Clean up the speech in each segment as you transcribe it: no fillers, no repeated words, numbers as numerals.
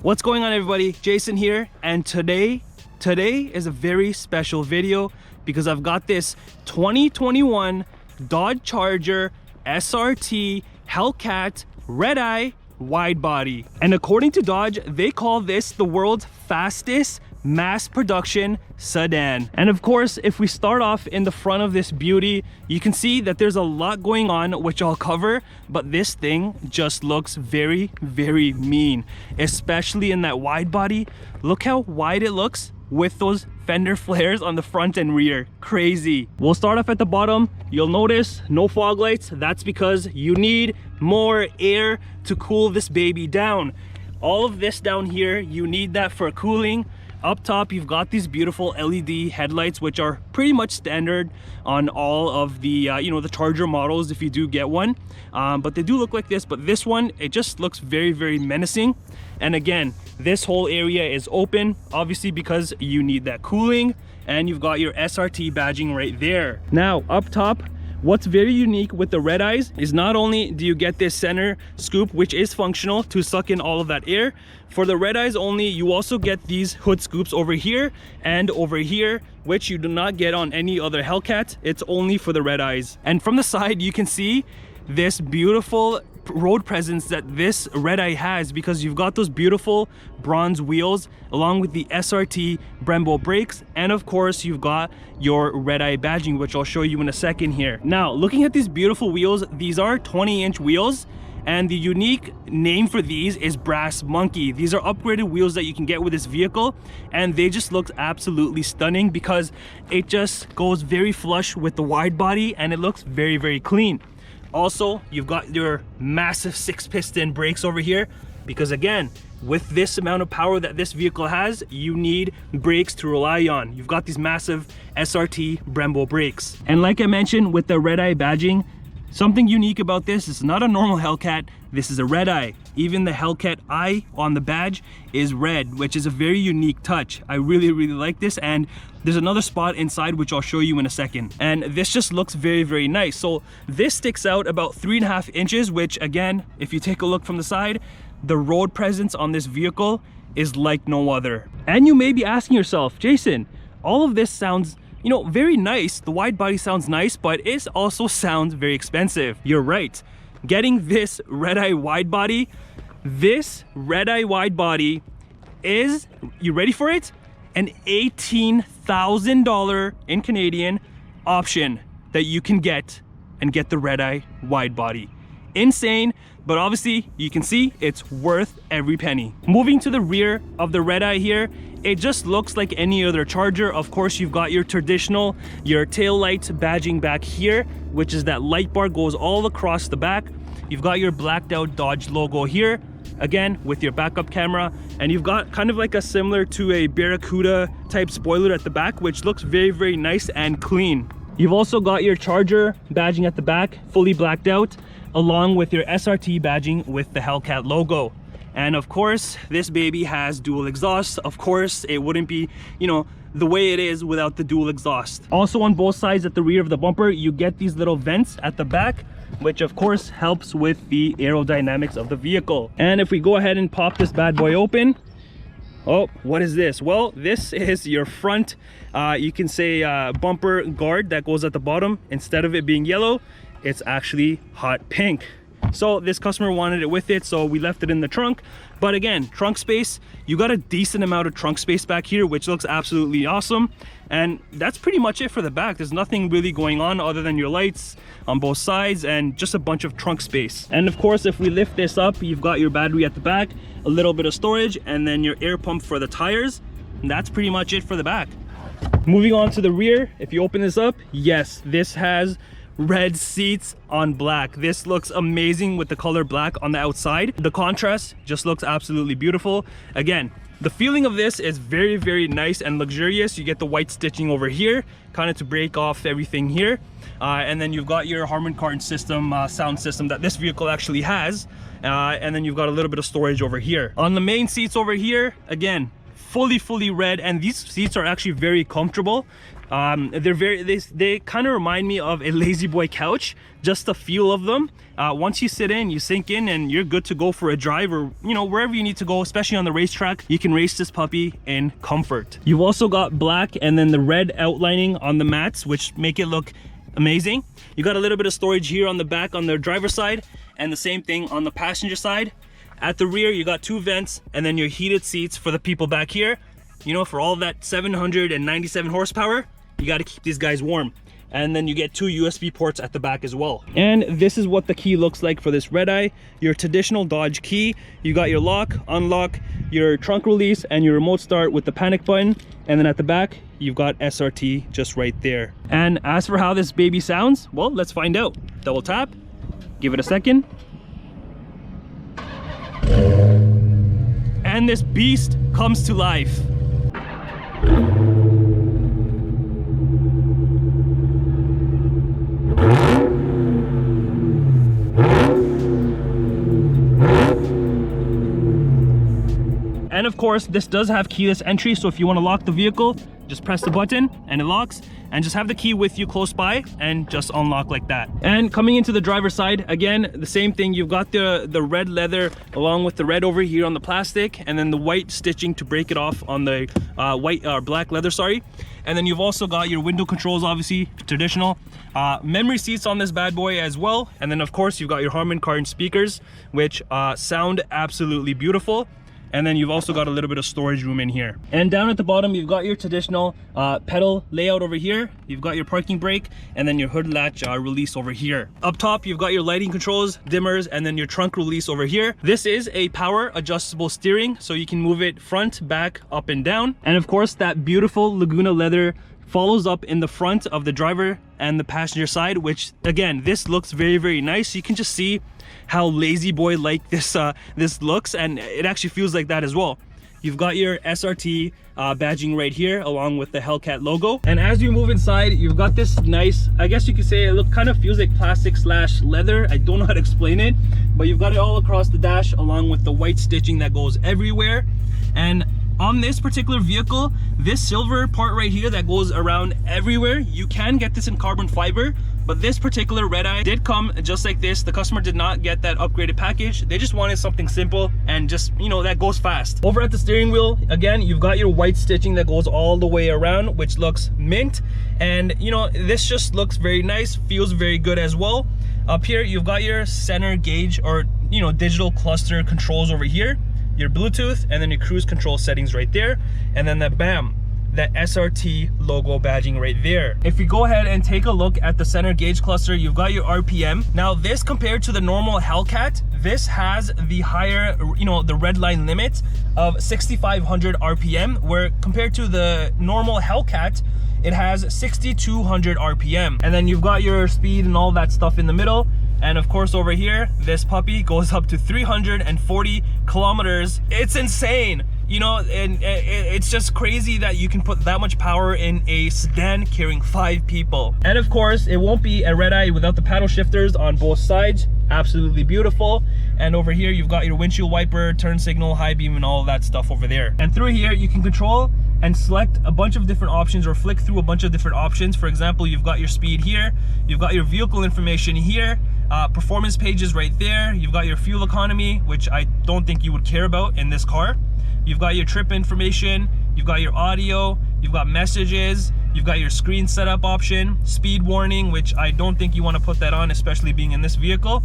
What's going on, everybody? Jason here, and today is a very special video because I've got this 2021 Dodge Charger SRT Hellcat Redeye widebody, and according to Dodge, they call this the world's fastest mass production sedan. And of course, if we start off in the front of this beauty, you can see that there's a lot going on, which I'll cover, but this thing just looks very mean, especially in that wide body. Look how wide it looks with those fender flares on the front and rear. Crazy. We'll start off at the bottom. You'll notice no fog lights. That's because you need more air to cool this baby down. All of this down here, you need that for cooling. Up top, you've got these beautiful LED headlights, which are pretty much standard on all of the the Charger models if you do get one, but they do look like this. But this one, it just looks very menacing. And again, this whole area is open, obviously because you need that cooling, and you've got your SRT badging right there. Now up top, what's very unique with the Redeyes is not only do you get this center scoop, which is functional to suck in all of that air. For the Redeyes only, you also get these hood scoops over here and over here, which you do not get on any other Hellcat. It's only for the Redeyes. And from the side, you can see this beautiful road presence that this Redeye has, because you've got those beautiful bronze wheels along with the SRT Brembo brakes, and of course you've got your Redeye badging, which I'll show you in a second here. Now, looking at these beautiful wheels, these are 20-inch wheels, and the unique name for these is Brass Monkey. These are upgraded wheels that you can get with this vehicle, and they just look absolutely stunning because it just goes very flush with the wide body and it looks very clean. Also, you've got your massive 6-piston brakes over here because, again, with this amount of power that this vehicle has, you need brakes to rely on. You've got these massive SRT Brembo brakes. And like I mentioned with the Redeye badging, something unique about this is not a normal Hellcat. This is a Redeye. Even the Hellcat I on the badge is red, which is a very unique touch. I really like this, and there's another spot inside which I'll show you in a second. And this just looks very nice. So this sticks out about 3.5 inches, which again, if you take a look from the side, the road presence on this vehicle is like no other. And you may be asking yourself, Jason, all of this sounds very nice. The wide body sounds nice, but it also sounds very expensive. You're right. Getting this Redeye wide body, is, you ready for it? An $18,000 in Canadian option that you can get and get the Redeye wide body. Insane, but obviously you can see it's worth every penny. Moving to the rear of the Redeye here, it just looks like any other Charger. Of course, you've got your traditional, your tail light badging back here, which is that light bar goes all across the back. You've got your blacked out Dodge logo here, again with your backup camera, and you've got kind of like a similar to a Barracuda type spoiler at the back, which looks very nice and clean. You've also got your Charger badging at the back, fully blacked out, along with your SRT badging with the Hellcat logo. And of course, this baby has dual exhaust. Of course, it wouldn't be, the way it is without the dual exhaust. Also on both sides at the rear of the bumper, you get these little vents at the back, which of course helps with the aerodynamics of the vehicle. And if we go ahead and pop this bad boy open, oh, what is this? Well, this is your front, you can say bumper guard that goes at the bottom. Instead of it being yellow, it's actually hot pink. So this customer wanted it with it, so we left it in the trunk. But again, trunk space, you got a decent amount of trunk space back here, which looks absolutely awesome. And that's pretty much it for the back. There's nothing really going on other than your lights on both sides and just a bunch of trunk space. And of course, if we lift this up, you've got your battery at the back, a little bit of storage, and then your air pump for the tires. And that's pretty much it for the back. Moving on to the rear, if you open this up, yes, this has red seats on black. This looks amazing with the color black on the outside. The contrast just looks absolutely beautiful. Again, the feeling of this is very nice and luxurious. You get the white stitching over here, kind of to break off everything here. And then you've got your Harman Kardon system, sound system that this vehicle actually has. And then you've got a little bit of storage over here. On the main seats over here, again, fully red, and these seats are actually very comfortable. They kind of remind me of a lazy boy couch, just the feel of them. Once you sit in, you sink in, and you're good to go for a drive, or wherever you need to go, especially on the racetrack. You can race this puppy in comfort. You've also got black and then the red outlining on the mats, which make it look amazing. You got a little bit of storage here on the back on the driver's side, and the same thing on the passenger side. At the rear, you got 2 vents, and then your heated seats for the people back here. For all that 797 horsepower, you got to keep these guys warm. And then you get 2 USB ports at the back as well. And this is what the key looks like for this Redeye. Your traditional Dodge key. You got your lock, unlock, your trunk release, and your remote start with the panic button. And then at the back, you've got SRT just right there. And as for how this baby sounds, well, let's find out. Double tap, give it a second. And this beast comes to life. And of course, this does have keyless entry, so if you want to lock the vehicle, just press the button and it locks, and just have the key with you close by and just unlock like that. And coming into the driver's side, again, the same thing. You've got the red leather along with the red over here on the plastic, and then the white stitching to break it off on the black leather, sorry. And then you've also got your window controls, obviously traditional. Memory seats on this bad boy as well. And then of course you've got your Harman Kardon speakers, which sound absolutely beautiful. And then you've also got a little bit of storage room in here. And down at the bottom, you've got your traditional pedal layout over here. You've got your parking brake, and then your hood latch release over here. Up top, you've got your lighting controls, dimmers, and then your trunk release over here. This is a power adjustable steering, so you can move it front, back, up, and down. And of course, that beautiful Laguna leather follows up in the front of the driver and the passenger side, which again, this looks very, very nice. You can just see how lazy boy like this looks, and it actually feels like that as well. You've got your SRT badging right here along with the Hellcat logo. And as you move inside, you've got this nice, I guess you could say, it kind of feels like plastic slash leather. I don't know how to explain it, but you've got it all across the dash along with the white stitching that goes everywhere. And on this particular vehicle, this silver part right here that goes around everywhere, you can get this in carbon fiber, but this particular Redeye did come just like this. The customer did not get that upgraded package. They just wanted something simple and just, that goes fast. Over at the steering wheel, again, you've got your white stitching that goes all the way around, which looks mint. And this just looks very nice, feels very good as well. Up here, you've got your center gauge or, digital cluster controls over here, your Bluetooth, and then your cruise control settings right there. And then that SRT logo badging right there. If you go ahead and take a look at the center gauge cluster, you've got your RPM. Now this, compared to the normal Hellcat, this has the higher, the red line limit of 6,500 RPM, where compared to the normal Hellcat, it has 6,200 RPM. And then you've got your speed and all that stuff in the middle. And of course over here, this puppy goes up to 340 kilometers. It's insane. And it's just crazy that you can put that much power in a sedan carrying 5 people. And of course, it won't be a Redeye without the paddle shifters on both sides. Absolutely beautiful. And over here, you've got your windshield wiper, turn signal, high beam, and all of that stuff over there. And through here, you can control and select a bunch of different options, or flick through a bunch of different options. For example, you've got your speed here, you've got your vehicle information here, performance pages right there, you've got your fuel economy, which I don't think you would care about in this car. You've got your trip information, you've got your audio, you've got messages, you've got your screen setup option, speed warning, which I don't think you want to put that on, especially being in this vehicle.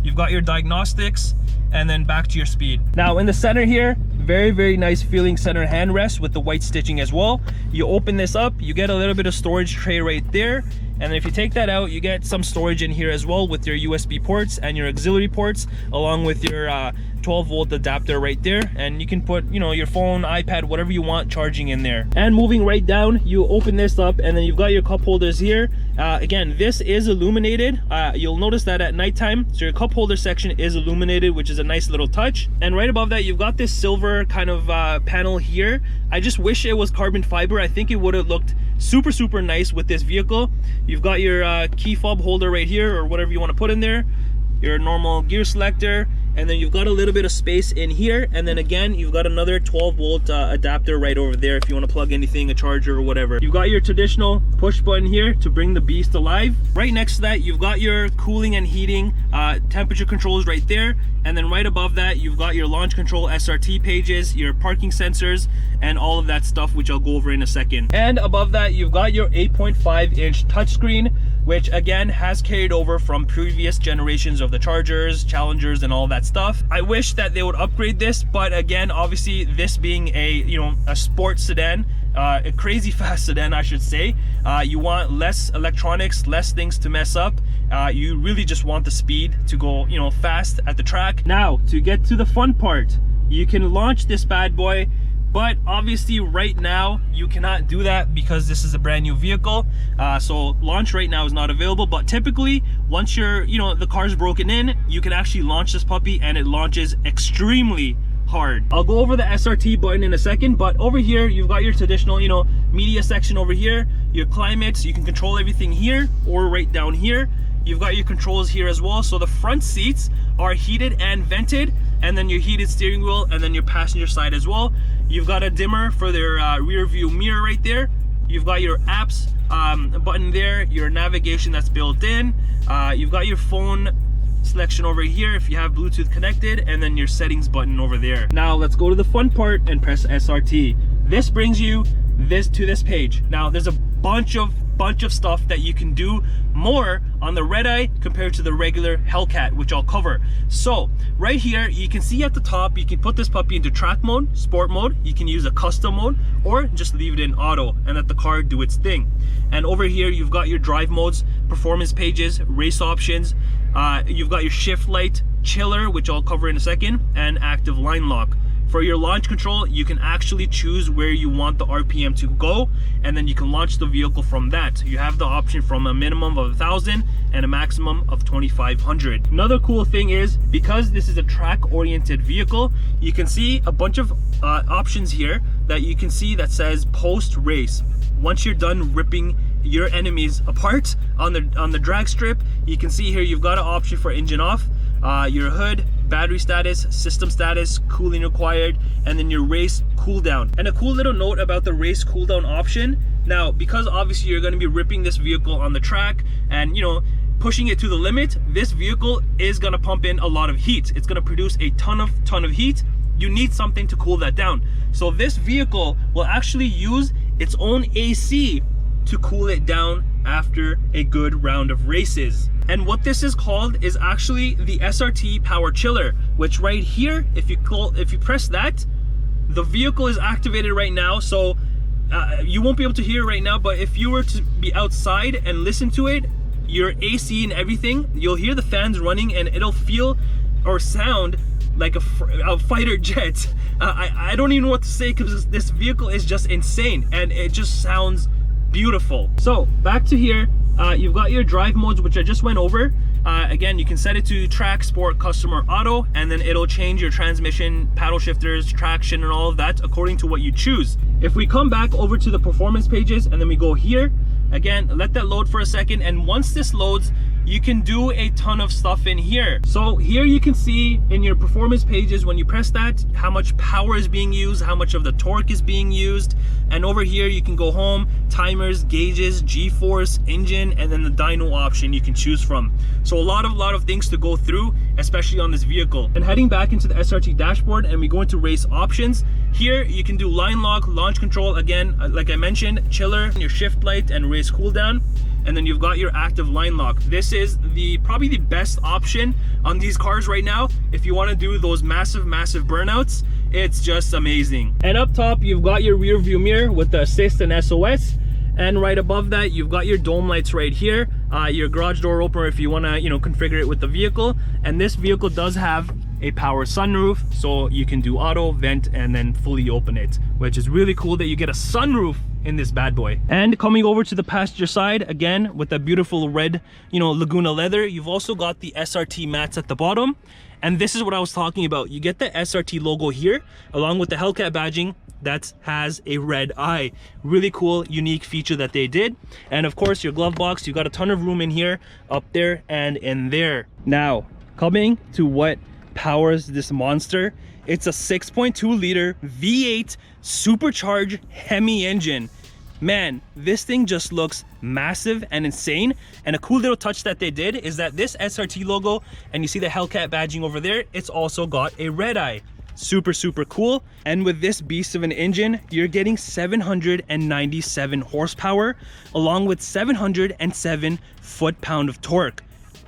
You've got your diagnostics, and then back to your speed. Now in the center here, very, very nice feeling center handrest with the white stitching as well. You open this up, you get a little bit of storage tray right there. And then if you take that out, you get some storage in here as well with your USB ports and your auxiliary ports, along with your 12-volt adapter right there. And you can put, your phone, iPad, whatever you want charging in there. And moving right down, you open this up, and then you've got your cup holders here. Again, this is illuminated. You'll notice that at nighttime, so your cup holder section is illuminated, which is a nice little touch. And right above that, you've got this silver kind of panel here. I just wish it was carbon fiber. I think it would have looked super, super nice with this vehicle. You've got your key fob holder right here, or whatever you want to put in there, your normal gear selector, and then you've got a little bit of space in here, and then again you've got another 12-volt adapter right over there if you want to plug anything, a charger or whatever. You've got your traditional push button here to bring the beast alive. Right next to that you've got your cooling and heating temperature controls right there, and then right above that you've got your launch control SRT pages, your parking sensors, and all of that stuff, which I'll go over in a second. And above that you've got your 8.5-inch touchscreen, which again has carried over from previous generations of the Chargers, Challengers, and all that stuff. I wish that they would upgrade this, but again, obviously this being a a sports sedan, a crazy fast sedan I should say, you want less electronics, less things to mess up. You really just want the speed to go fast at the track. Now to get to the fun part, you can launch this bad boy, but obviously right now you cannot do that because this is a brand new vehicle. So launch right now is not available, but typically once you're the car's broken in, you can actually launch this puppy, and it launches extremely hard. I'll go over the SRT button in a second, but over here you've got your traditional media section over here, your climates. You can control everything here or right down here. You've got your controls here as well. So the front seats are heated and vented, and then your heated steering wheel, and then your passenger side as well. You've got a dimmer for their rear view mirror right there. You've got your apps button there, your navigation that's built in. You've got your phone selection over here if you have Bluetooth connected, and then your settings button over there. Now let's go to the fun part and press SRT. This brings you to this page. Now there's a bunch of stuff that you can do more on the Redeye compared to the regular Hellcat, which I'll cover. So right here you can see at the top, you can put this puppy into track mode, sport mode, you can use a custom mode, or just leave it in auto and let the car do its thing. And over here you've got your drive modes, performance pages, race options. You've got your shift light, chiller, which I'll cover in a second, and active line lock. For your launch control, you can actually choose where you want the RPM to go, and then you can launch the vehicle from that. You have the option from a minimum of 1,000 and a maximum of 2,500. Another cool thing is, because this is a track-oriented vehicle, you can see a bunch of options here that you can see that says post-race. Once you're done ripping your enemies apart on the drag strip, you can see here you've got an option for engine off, your hood, battery status, system status, cooling required, and then your race cooldown. And a cool little note about the race cooldown option, now because obviously you're going to be ripping this vehicle on the track and pushing it to the limit, this vehicle is going to pump in a lot of heat. It's going to produce a ton of heat. You need something to cool that down. So this vehicle will actually use its own AC to cool it down after a good round of races. And what this is called is actually the SRT power chiller, which right here, if you press that, the vehicle is activated right now. So you won't be able to hear it right now, but if you were to be outside and listen to it, your AC and everything, you'll hear the fans running, and it'll feel or sound like a fighter jet. I don't even know what to say, because this vehicle is just insane and it just sounds beautiful. So back to here, you've got your drive modes, which I just went over. Again, you can set it to track, sport, custom, or auto, and then it'll change your transmission, paddle shifters, traction, and all of that according to what you choose. If we come back over to the performance pages and then we go here, again, let that load for a second, and once this loads, you can do a ton of stuff in here. So here you can see in your performance pages, when you press that, how much power is being used, how much of the torque is being used. And over here you can go home, timers, gauges, G-force, engine, and then the dyno option you can choose from. So a lot of things to go through, especially on this vehicle. And heading back into the SRT dashboard, and we go into race options, here you can do line lock, launch control, again like I mentioned, chiller, your shift light, and race cooldown. And then you've got your active line lock. This is probably the best option on these cars right now if you want to do those massive burnouts. It's just amazing. And up top you've got your rear view mirror with the assist and SOS, and right above that you've got your dome lights right here, your garage door opener if you want to configure it with the vehicle. And this vehicle does have a power sunroof, so you can do auto, vent, and then fully open it, which is really cool that you get a sunroof in this bad boy. And coming over to the passenger side, again with that beautiful red Laguna leather, you've also got the SRT mats at the bottom. And this is what I was talking about. You get the SRT logo here along with the Hellcat badging that has a red eye. Really cool, unique feature that they did. And of course your glove box, you've got a ton of room in here, up there, and in there. Now coming to what powers this monster. It's a 6.2 liter V8 supercharged Hemi engine. Man, this thing just looks massive and insane. And a cool little touch that they did is that this SRT logo, and you see the Hellcat badging over there, it's also got a Redeye. Super, super cool. And with this beast of an engine, you're getting 797 horsepower along with 707 foot-pound of torque.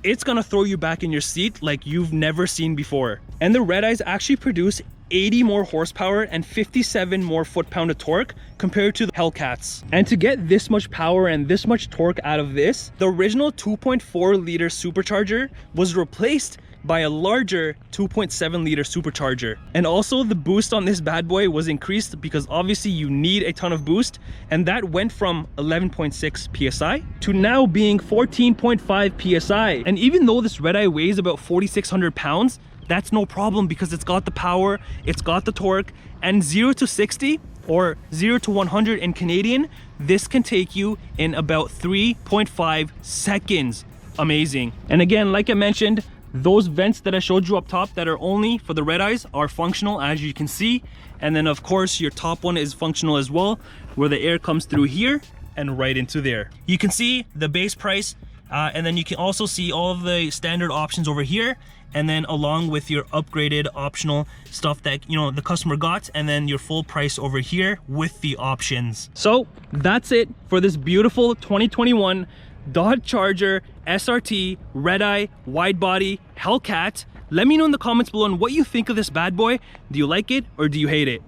It's gonna throw you back in your seat like you've never seen before. And the Redeyes actually produce 80 more horsepower and 57 more foot-pound of torque compared to the Hellcats. And to get this much power and this much torque out of this, the original 2.4 liter supercharger was replaced by a larger 2.7 liter supercharger. And also the boost on this bad boy was increased because obviously you need a ton of boost, and that went from 11.6 psi to now being 14.5 psi. And even though this Redeye weighs about 4,600 pounds, that's no problem because it's got the power, it's got the torque, and 0 to 60 or 0 to 100 in Canadian, this can take you in about 3.5 seconds. Amazing. And again, like I mentioned, those vents that I showed you up top that are only for the Redeyes are functional, as you can see. And then of course your top one is functional as well, where the air comes through here and right into there. You can see the base price, and then you can also see all of the standard options over here, and then along with your upgraded optional stuff that the customer got, and then your full price over here with the options. So that's it for this beautiful 2021 Dodge Charger SRT Redeye Widebody Hellcat. Let me know in the comments below on what you think of this bad boy. Do you like it or do you hate it?